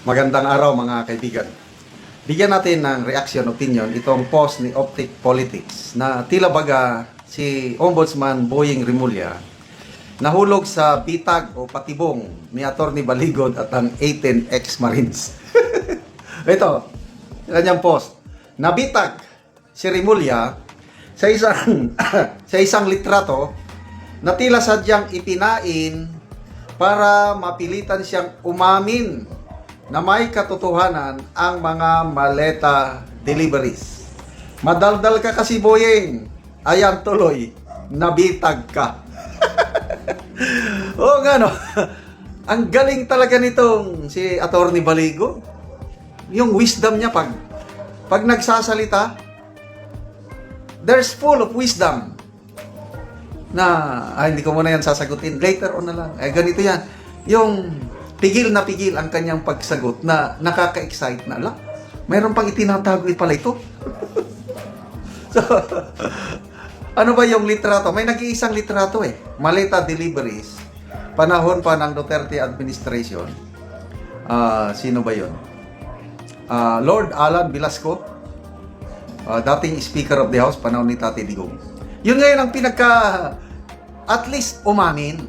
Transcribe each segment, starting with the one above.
Magandang araw mga kaibigan. Bigyan natin ng reaction opinion itong post ni Optic Politics na tila baga si Ombudsman Boying Rimulya nahulog sa bitag o patibong ni Atty. Baligod at ang 18 ex-Marines. Ito, kanyang post. Nabitag si Rimulya sa isang sa isang litrato na tila sadyang ipinain para mapilitan siyang umamin na may katotohanan ang mga maleta deliveries. Madaldal ka kasi, Boyeng. Ayan tuloy, nabitag ka. Oo nga, no? Ang galing talaga nitong si Atty. Baligo. Yung wisdom niya pag nagsasalita, there's full of wisdom na, hindi ko muna yan sasagutin. Later on na lang. Ganito yan. Yung pigil na pigil ang kanyang pagsagot na nakaka-excite na. Ala, mayroon pang itinatago pala ito. So, ano ba yung litrato? May nag-iisang litrato eh. Maleta deliveries. Panahon pa ng Duterte administration. Sino ba yun? Lord Alan Velasco. Dating Speaker of the House, panahon ni Tatay Digong. Yun ngayon ang at least umamin.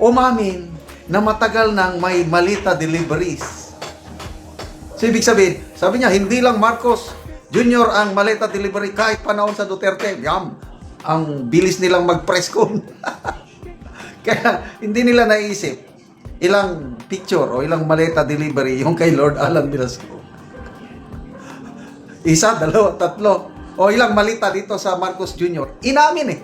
Umamin na matagal nang may maleta deliveries. So, ibig sabihin, sabi niya, hindi lang Marcos Jr. ang maleta delivery kahit panahon sa Duterte. Yam, ang bilis nilang mag-press con. Kaya hindi nila naisip ilang picture o ilang maleta delivery yung kay Lord Alan Velasco. Isa, dalawa, tatlo. O ilang malita dito sa Marcos Jr. Inamin eh.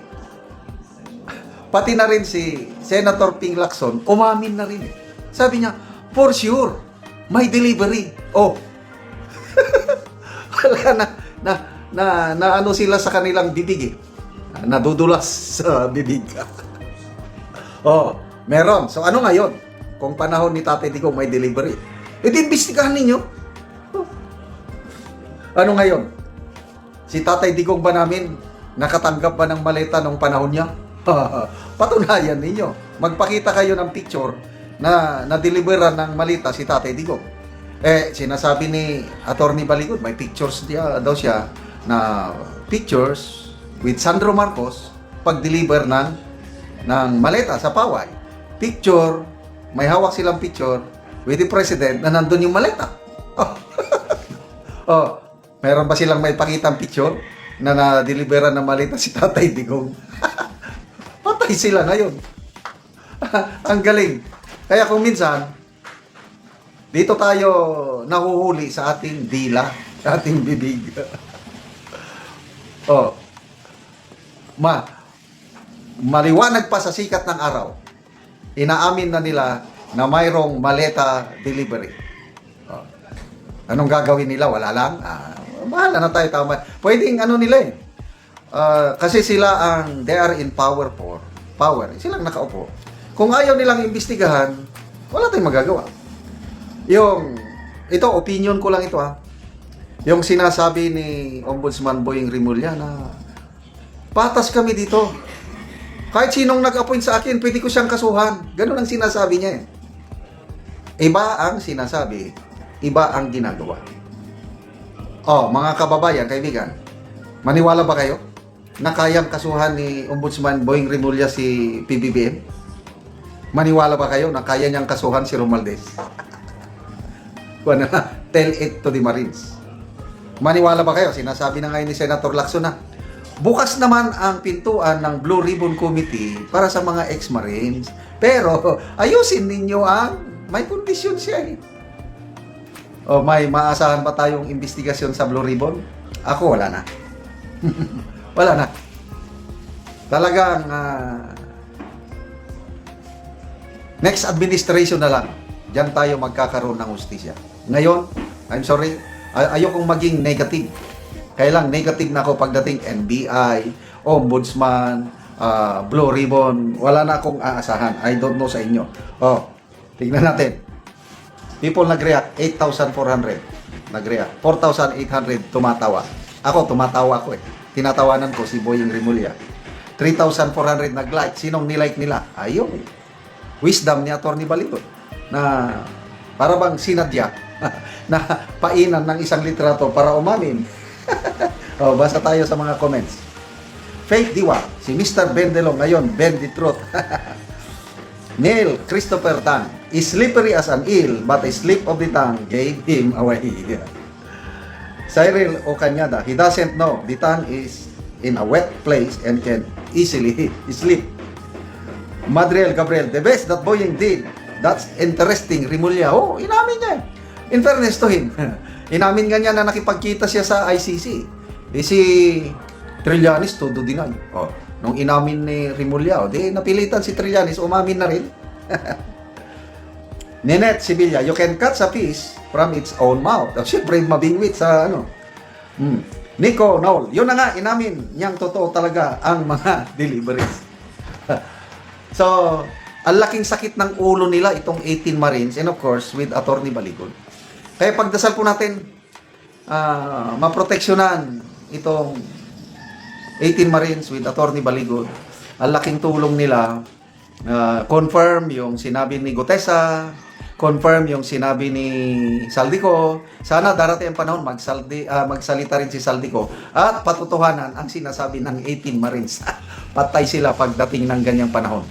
Pati na rin si Senator Ping Lacson, umamin na rin. Sabi niya, for sure, may delivery. Oh. Wala na ano sila sa kanilang bibig eh. Nadudulas sa bibig. Oh, meron. So ano ngayon? Kung panahon ni Tatay Digong may delivery, imbestigahan ninyo. Oh. Ano ngayon? Si Tatay Digong ba namin nakatanggap ba ng maleta nung panahon niya? Patunayan ninyo. Magpakita kayo ng picture na na-deliveran ng malita si Tatay Digong. Sinasabi ni Atty. Baligod, may pictures daw siya na pictures with Sandro Marcos pag-deliver ng maleta sa Paway. Picture, may hawak silang picture with the President na nandun yung maleta. Oh, meron ba silang may pakitang picture na na-deliveran ng maleta si Tatay Digong? Patay sila ngayon. Ang galing. Kaya kung minsan, dito tayo nahuhuli sa ating dila, sa ating bibig. Oh. Maliwanag pa sa sikat ng araw. Inaamin na nila na mayroong maleta delivery. Oh. Anong gagawin nila? Wala lang. Bahala na tayo tama. Pwedeng ano nila eh. Kasi sila they are in power. Silang nakaupo. Kung ayaw nilang imbestigahan, wala tayong magagawa. Ito, opinion ko lang ito ha. Yung sinasabi ni Ombudsman Boying Rimulya na patas kami dito. Kahit sinong nag-appoint sa akin, pwede ko siyang kasuhan. Ganun ang sinasabi niya eh. Iba ang sinasabi, iba ang ginagawa. Oh, mga kababayan, kaibigan, maniwala ba kayo na kayang kasuhan ni Ombudsman Boying Rimulya si PBBM? Maniwala ba kayo na kaya niyang kasuhan si Romualdez? Tell it to the Marines. Maniwala ba kayo? Sinasabi na ngayon ni Senator Lacson na bukas naman ang pintuan ng Blue Ribbon Committee para sa mga ex-Marines. Pero ayusin ninyo may kondisyon siya eh. O may maasahan pa tayong investigasyon sa Blue Ribbon? Ako wala na. Wala na. Talagang next administration na lang. Diyan tayo magkakaroon ng hustisya. Ngayon, I'm sorry, ayokong maging negative. Kaya lang, negative na ako pagdating NBI, Ombudsman, Blue Ribbon. Wala na akong aasahan. I don't know sa inyo. Oh, tignan natin. People nag-react, 8,400 nag-react. 4,800 tumatawa. Ako, tumatawa ako eh. Tinatawanan ko si Boying Rimulya. 3,400 nag-like. Sinong nilike nila? Ayun. Wisdom ni Atty. Baligod. na para bang sinadya na painan ng isang litrato para umamin. Basa tayo sa mga comments. Fake Diwa, si Mr. Bendelong ngayon, Ben the Truth. Neil Christopher Tan, is slippery as an eel, but a slip of the tongue gave him away. Cyril Ocanyada, he doesn't know the tongue is in a wet place and can easily slip. Madriel Gabriel, the best that Boyeng did, that's interesting, Rimulya. Inamin niya. In fairness to him, inamin nga niya na nakipagkita siya sa ICC. Si Trillanes, todo deny. Nung inamin ni Rimulya, di napilitan si Trillanes, umamin na rin. Ninette Sibilia, you can catch a fish from its own mouth. Siyempre, mabingwit sa ano. Nico Noel, yun na nga, inamin niyang totoo talaga ang mga deliveries. So, ang laking sakit ng ulo nila itong 18 Marines and of course, with Attorney Baligod. Kaya pagdasal po natin, maproteksyonan itong 18 Marines with Attorney Baligod. Ang laking tulong nila. Confirm yung sinabi ni Gutesa, confirm yung sinabi ni Saldico. Sana darating ang panahon magsalita rin si Saldico at patutuhanan ang sinasabi ng 18 Marines. Patay sila pagdating ng ganyang panahon.